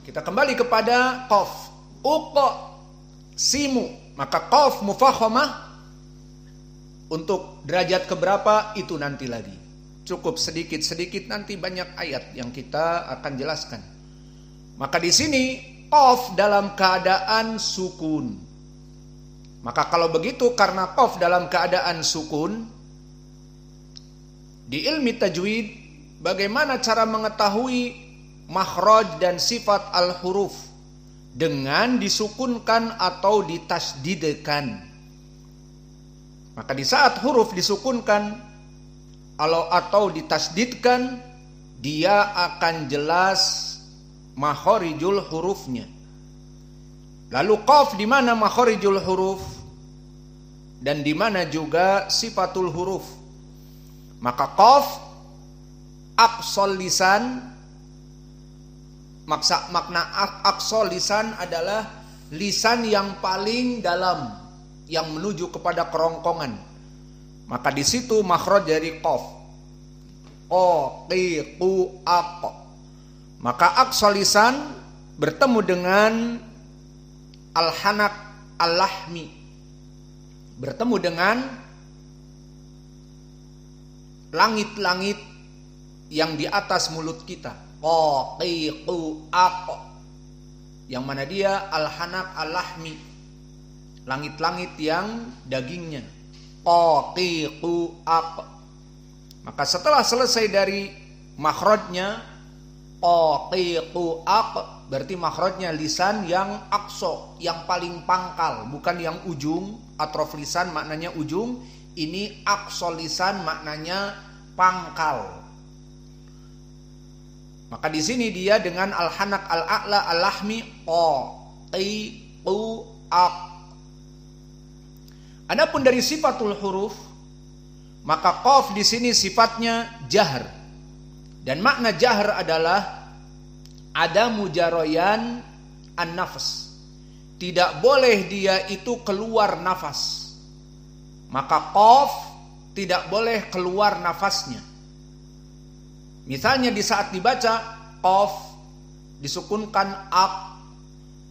Kita kembali kepada qaf. Uqsimu. Maka qaf mufakhamah untuk derajat keberapa itu nanti lagi. Cukup sedikit-sedikit, nanti banyak ayat yang kita akan jelaskan. Maka di sini qaf dalam keadaan sukun. Maka kalau begitu, karena qaf dalam keadaan sukun, di ilmi tajwid bagaimana cara mengetahui makhraj dan sifat al-huruf dengan disukunkan atau ditasdidkan. Maka di saat huruf disukunkan atau ditasdidkan, dia akan jelas makharijul hurufnya. Lalu qaf di mana makharijul huruf dan di mana juga sifatul huruf. Maka qaf aqsal lisan. Makna aqsal lisan adalah lisan yang paling dalam, yang menuju kepada kerongkongan. Maka di situ makhraj dari qaf. Qa, qi, qu, aq. Maka aqsal lisan bertemu dengan al-hanak al-lahmi, bertemu dengan langit-langit yang di atas mulut kita. Qa, qi, qu, aq. Yang mana dia al-hanak al-lahmi, langit-langit yang dagingnya. Qa, qi, qu, aq. Maka setelah selesai dari makhrajnya qa, qi, qu, aq, berarti makhrajnya lisan yang aqsa, yang paling pangkal, bukan yang ujung. Atrof lisan maknanya ujung, ini aqsa lisan maknanya pangkal. Maka di sini dia dengan al-hanak al-a'la al-lahmi, qa, qi, qu, aq. Adapun dari sifatul huruf, maka qaf di sini sifatnya jahr. Dan makna jahr adalah ada mujarayan an-nafs. Tidak boleh dia itu keluar nafas. Maka qaf tidak boleh keluar nafasnya. Misalnya di saat dibaca qaf disukunkan aq,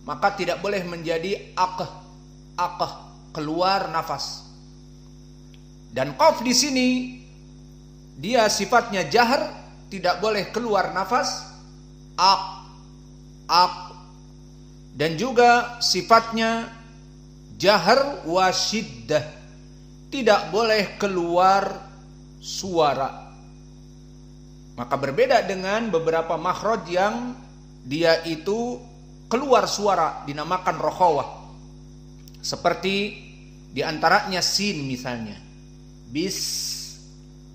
maka tidak boleh menjadi aq, keluar nafas. Dan qaf di sini dia sifatnya jahr, tidak boleh keluar nafas, aq. Dan juga sifatnya jahr wa syiddah, tidak boleh keluar suara. Maka berbeda dengan beberapa makhraj yang dia itu keluar suara, dinamakan rokhawah. Seperti diantaranya sin misalnya.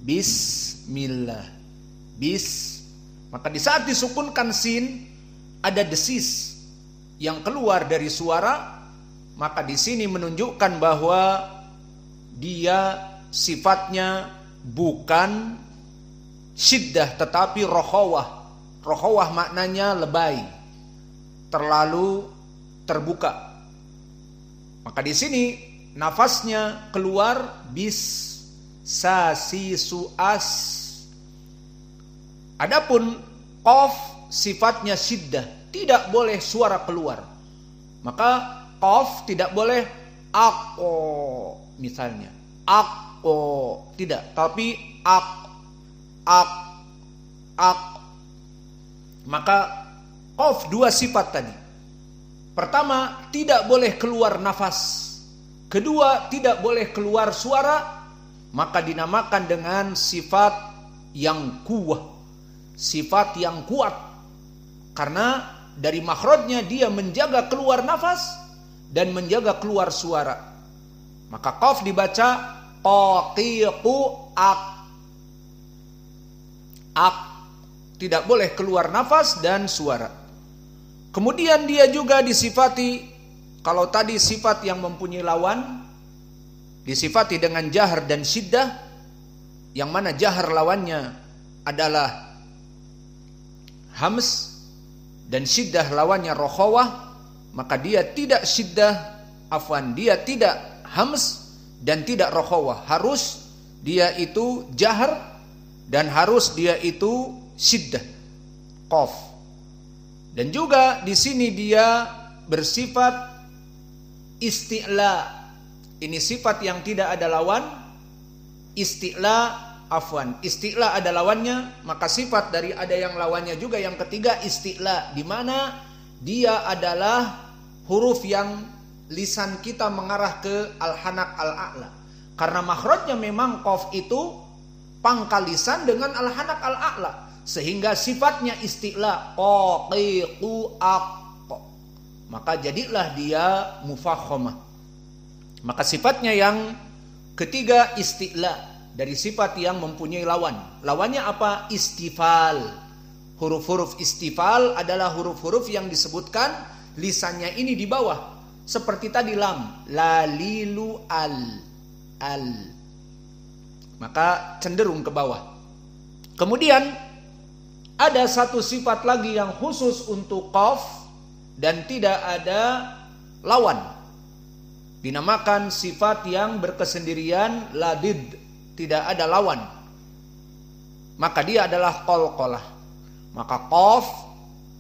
Bismillah. Maka di saat disukunkan sin, ada desis yang keluar dari suara. Maka di sini menunjukkan bahwa dia sifatnya bukan syiddah tetapi rokhawah. Rokhawah maknanya lebay, terlalu terbuka. Maka di sini nafasnya keluar bis, sa, si, su, as. Adapun qaf sifatnya syiddah, tidak boleh suara keluar. Maka qaf tidak boleh aqo misalnya, aqo tidak, tapi aq. Maka qaf dua sifat tadi. Pertama, tidak boleh keluar nafas. Kedua, tidak boleh keluar suara. Maka dinamakan dengan sifat yang kuwah, sifat yang kuat. Karena dari makhrajnya dia menjaga keluar nafas dan menjaga keluar suara. Maka qaf dibaca qaqiqu aq. Tidak boleh keluar nafas dan suara. Kemudian dia juga disifati, kalau tadi sifat yang mempunyai lawan disifati dengan jahr dan syiddah, yang mana jahr lawannya adalah hams dan syiddah lawannya rokhawah. Maka dia tidak syiddah, dia tidak hams dan tidak rokhawah. Harus dia itu jahr dan harus dia itu syiddah, qaf. Dan juga di sini dia bersifat isti'la. Ini sifat yang tidak ada lawan. Isti'la ada lawannya, maka sifat dari ada yang lawannya juga yang ketiga isti'la, di mana dia adalah huruf yang lisan kita mengarah ke al-hanak al-a'la. Karena makhrajnya memang qaf itu pangkal lisan dengan al-hanak al-a'la, sehingga sifatnya isti'la, qa qi qu aq. Maka jadilah dia mufakhamah. Maka sifatnya yang ketiga isti'la, dari sifat yang mempunyai lawan. Lawannya apa? Istifal. Huruf-huruf istifal adalah huruf-huruf yang disebutkan lisannya ini di bawah. Seperti tadi lam, la, li, lu, al. Maka cenderung ke bawah. Kemudian ada satu sifat lagi yang khusus untuk qaf dan tidak ada lawan. Dinamakan sifat yang berkesendirian, ladid, tidak ada lawan. Maka dia adalah qalqalah. Maka qaf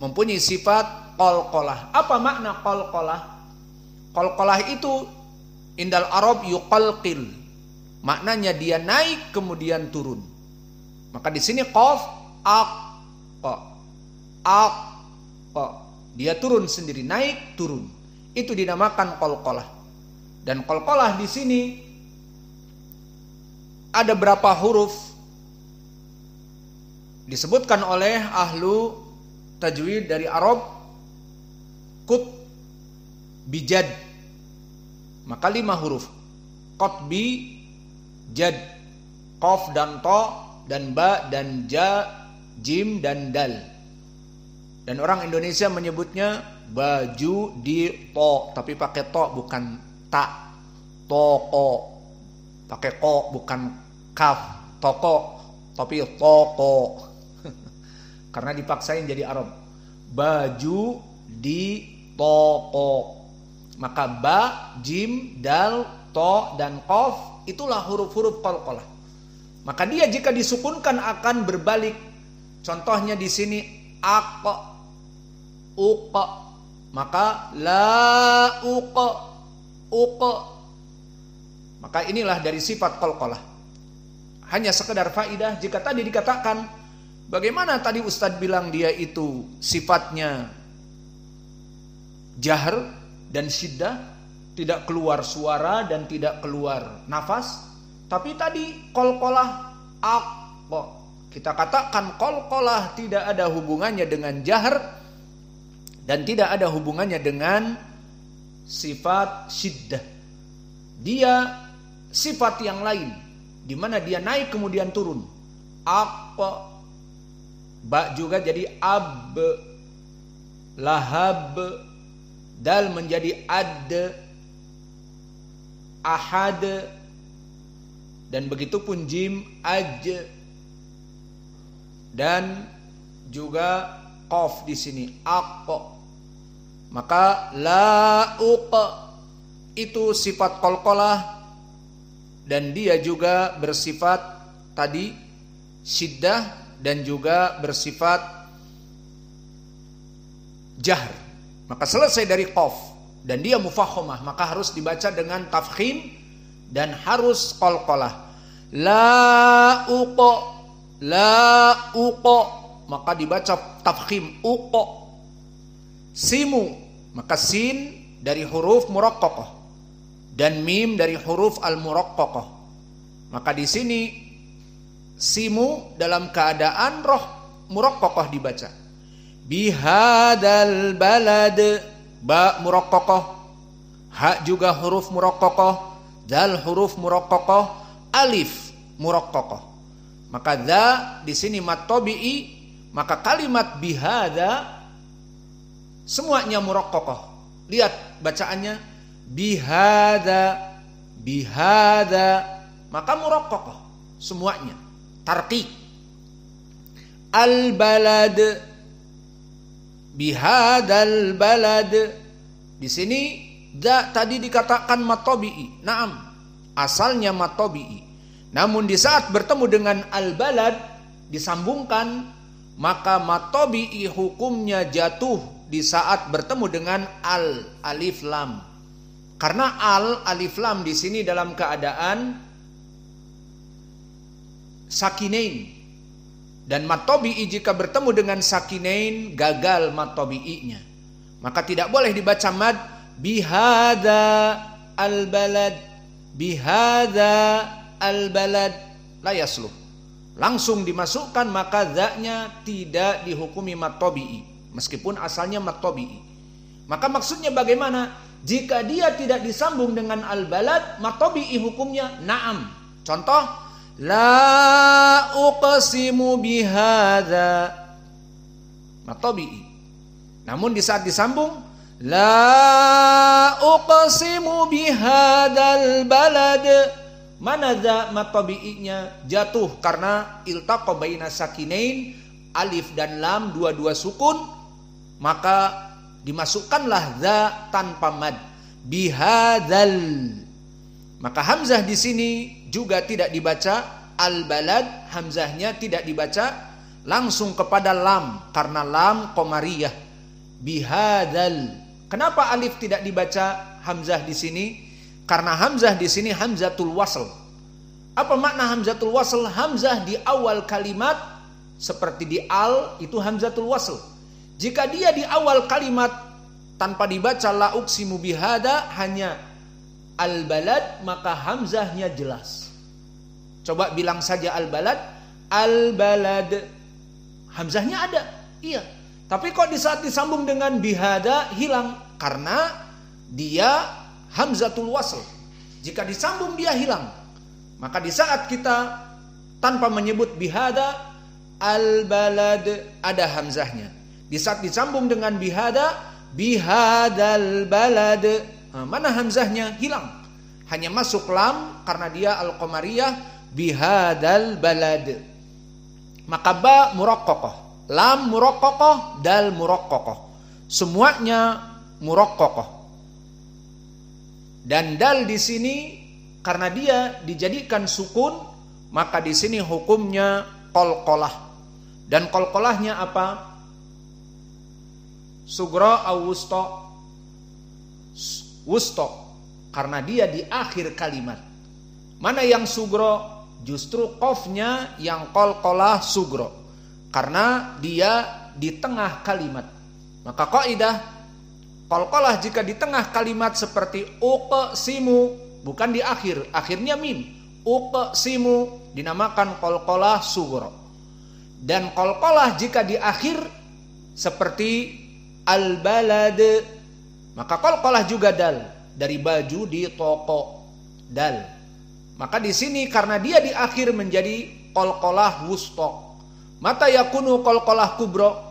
mempunyai sifat qalqalah. Apa makna qalqalah? Qalqalah itu indal Arab yuqalqil. Maknanya dia naik kemudian turun. Maka di sini qaf aq. Dia turun sendiri, naik turun. Itu dinamakan qalqalah. Dan qalqalah di sini ada berapa huruf disebutkan oleh ahlu tajwid dari Arab, kut bijad. Maka 5 huruf. Qatbi, jad, qaf dan ta dan ba dan ja, jim dan dal. Dan orang Indonesia menyebutnya baju di to, tapi pakai to bukan ta. Toko pakai ko bukan kaf. Toko tapi toko. Karena dipaksain jadi Arab. Baju di toko. Maka ba, jim, dal, to dan qaf itulah huruf-huruf qalqalah. Maka dia jika disukunkan akan berbalik. Contohnya di sini aq, uq. Maka la uq. Maka inilah dari sifat qalqalah. Hanya sekedar faidah, jika tadi dikatakan bagaimana tadi Ustadz bilang dia itu sifatnya jahr dan syiddah, tidak keluar suara dan tidak keluar nafas, tapi tadi qalqalah aq. Kita katakan qalqalah tidak ada hubungannya dengan jahr dan tidak ada hubungannya dengan sifat syiddah. Dia sifat yang lain, di mana dia naik kemudian turun. Aq, ba juga jadi ab, lahab, dal menjadi ad, ahad, dan begitu pun jim, aj, dan juga qaf di sini aq. Maka la uq itu sifat qalqalah dan dia juga bersifat tadi syiddah dan juga bersifat jahr. Maka selesai dari qaf dan dia mufakhamah, maka harus dibaca dengan tafkhim dan harus qalqalah. La uq, maka dibaca tafkhim uq. Simu, maka sin dari huruf muraqqaqah dan mim dari huruf al-muraqqaqah. Maka di sini simu dalam keadaan roh muraqqaqah dibaca. Bihadal balad, ba muraqqaqah, ha juga huruf muraqqaqah, dal huruf muraqqaqah, alif muraqqaqah. Maka dza di sini mat tabi'i, maka kalimat bihada semuanya muraqqaqah. Lihat bacaannya bihada, maka muraqqaqah semuanya. Tarqiq. Al balad, bihadal balad. Di sini da tadi dikatakan matabi'i. Naam, asalnya matabi'i. Namun di saat bertemu dengan al balad disambungkan, maka matabi'i hukumnya jatuh di saat bertemu dengan al, alif lam. Karena al, alif lam di sini dalam keadaan sakinain. Dan mad tabi'i jika bertemu dengan sakinain gagal mad tabi'inya. Maka tidak boleh dibaca mad bihada al balad, bihada al balad, la yasluh. Langsung dimasukkan, maka za-nya tidak dihukumi mad tabi'i meskipun asalnya mad tabi'i. Maka maksudnya bagaimana? Jika dia tidak disambung dengan al balad, mad tabi'i hukumnya na'am. Contoh, la uqsimu bihadza, mad tabi'i. Namun di saat disambung, la uqsimu bihadzal balad, mana za mad tabi'inya jatuh karena iltaqa baina sakinain, alif dan lam dua-dua sukun, maka dimasukkanlah za tanpa mad, bihadzal. Maka hamzah di sini juga tidak dibaca al balad, hamzahnya tidak dibaca langsung kepada lam karena lam qamariyah, bihadzal. Kenapa alif tidak dibaca hamzah di sini? Karena hamzah di sini hamzatul wasl. Apa makna hamzatul wasl? Hamzah di awal kalimat seperti di al itu hamzatul wasl. Jika dia di awal kalimat tanpa dibaca la uqsimu bihada, hanya al balad, maka hamzahnya jelas. Coba bilang saja al balad, al balad. Hamzahnya ada, iya. Tapi kok di saat disambung dengan bihada hilang? Karena dia hamzatul wasl. Jika disambung dia hilang. Maka di saat kita tanpa menyebut bihada, al balad, ada hamzahnya. Di saat disambung dengan bihada, bihadal balad, mana hamzahnya? Hilang. Hanya masuk lam karena dia al-qamariyah, bihadal balad. Maka ba muraqqaqah, lam muraqqaqah, dal muraqqaqah. Semuanya muraqqaqah. Dan dal di sini karena dia dijadikan sukun, maka di sini hukumnya qalqalah. Dan qalqalahnya apa? Sugra au wusta? Wusta. Karena dia di akhir kalimat. Mana yang sugro? Justru qafnya yang qalqalah sugro. Karena dia di tengah kalimat. Maka kaidah qalqalah jika di tengah kalimat seperti uqsimu, bukan di akhir, akhirnya mim. Uqsimu dinamakan qalqalah sugro. Dan qalqalah jika di akhir seperti al-balad, maka qalqalah juga dal, dari baju di toko, dal. Maka di sini karena dia di akhir menjadi qalqalah wusta. Mata yakunu qalqalah kubro?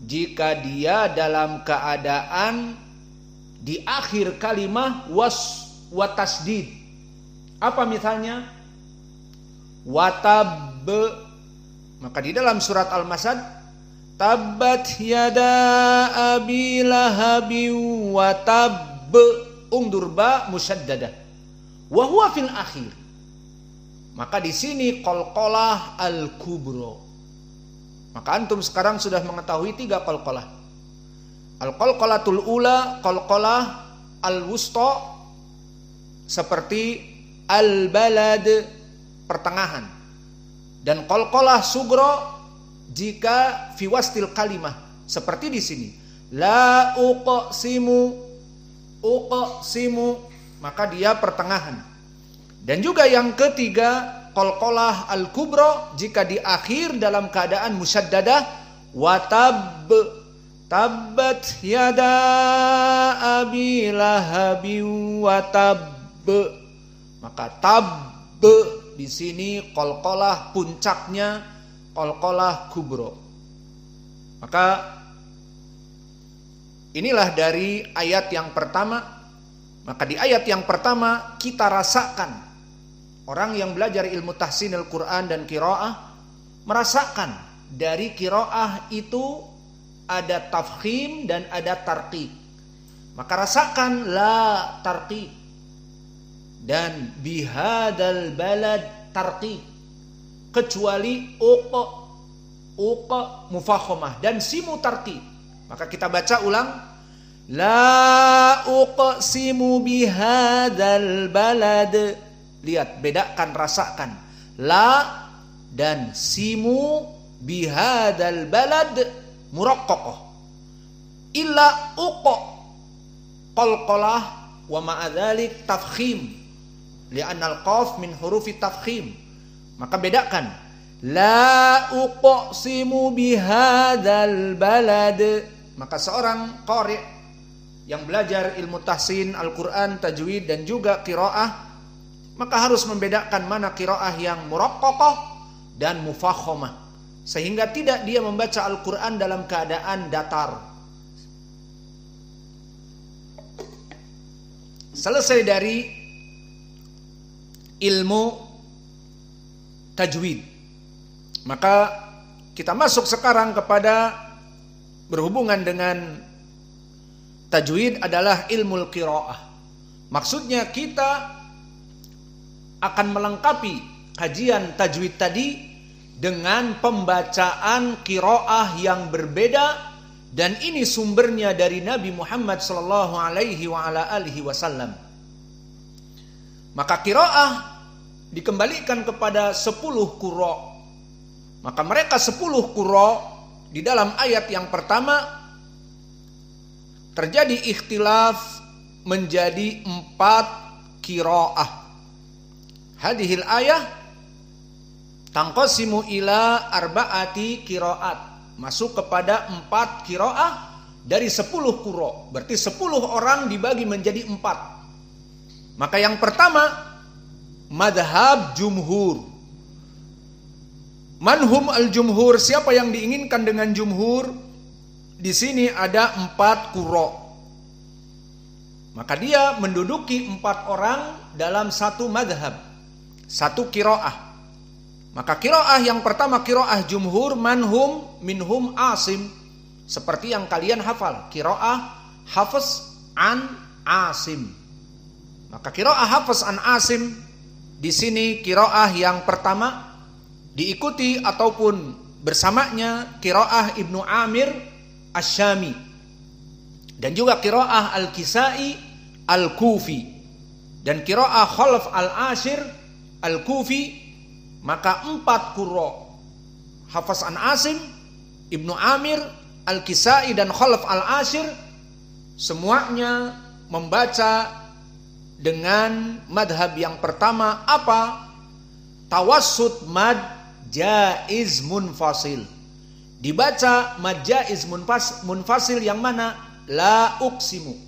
Jika dia dalam keadaan di akhir kalimah wa tasdid. Apa misalnya? Watab. Maka di dalam surat Al-Masad, tabbat yada abi lahabi wa tabb, ungdur ba musyaddadah wa huwa fil akhir. Maka di sini qalqalah al-kubro. Maka antum sekarang sudah mengetahui 3 qalqalah. Al-qalqalatul ula, qalqalah al-wusta seperti al-balad, pertengahan. Dan qalqalah sugro jika fi wastil kalimah, seperti di sini la uqsimu, maka dia pertengahan. Dan juga yang ketiga qalqalah al-kubra jika di akhir dalam keadaan musyaddadah, watab, tabbat yada abi lahabi watab, maka tab di sini qalqalah puncaknya qalqalah kubro. Maka inilah dari ayat yang pertama. Maka di ayat yang pertama kita rasakan, orang yang belajar ilmu tahsin Al-Quran dan qiraah merasakan dari qiraah itu ada tafkhim dan ada tarqiq. Maka rasakan la tarqiq dan bihadal balad tarqiq, kecuali mufakhamah, dan simu tarqib. Maka kita baca ulang, la uqsimu bihadzal balad. Lihat, bedakan, rasakan. La dan simu bihadzal balad muraqqaqah. Illa qalqalah wa ma'adzalik tafkhim. Li'anna al-qaf min hurufi tafkhim. Maka bedakan. La uqsimu bihadzal balad. Maka seorang qari' yang belajar ilmu tahsin Al-Quran, tajwid dan juga qiraah, maka harus membedakan mana qiraah yang muraqqaqah dan mufakhamah, sehingga tidak dia membaca Al-Quran dalam keadaan datar. Selesai dari ilmu tajwid, maka kita masuk sekarang kepada berhubungan dengan tajwid adalah ilmu qiraah. Maksudnya kita akan melengkapi kajian tajwid tadi dengan pembacaan qiraah yang berbeda, dan ini sumbernya dari Nabi Muhammad sallallahu alaihi wa ala alihi wasallam. Maka qiraah dikembalikan kepada 10 qurra. Maka mereka 10 qurra di dalam ayat yang pertama terjadi ikhtilaf menjadi 4 qiraah. Hadhil ayah tangqasimu ila arba'ati qiraat. Masuk kepada 4 qiraah dari 10 qurra. Berarti 10 orang dibagi menjadi 4. Maka yang pertama, madhab jumhur. Manhum al-jumhur, siapa yang diinginkan dengan jumhur? Di sini ada 4 qurra. Maka dia menduduki 4 orang dalam satu madhab, satu qiraah. Maka qiraah yang pertama qiraah jumhur, manhum minhum Asim, seperti yang kalian hafal, qiraah Hafs an Asim. Maka qiraah Hafs an Asim di sini qiraah yang pertama, diikuti ataupun bersamanya qiraah Ibnu Amir Asy-Syami dan juga qiraah Al-Kisai Al-Kufi dan qiraah Khalaf Al-Ashir Al-Kufi. Maka 4 qurra, Hafs an Asim, Ibnu Amir, Al-Kisai dan Khalaf Al-Ashir, semuanya membaca dengan madhab yang pertama apa? Tawassut mad jaiz munfasil. Dibaca mad jaiz munfasil yang mana? La uqsimu.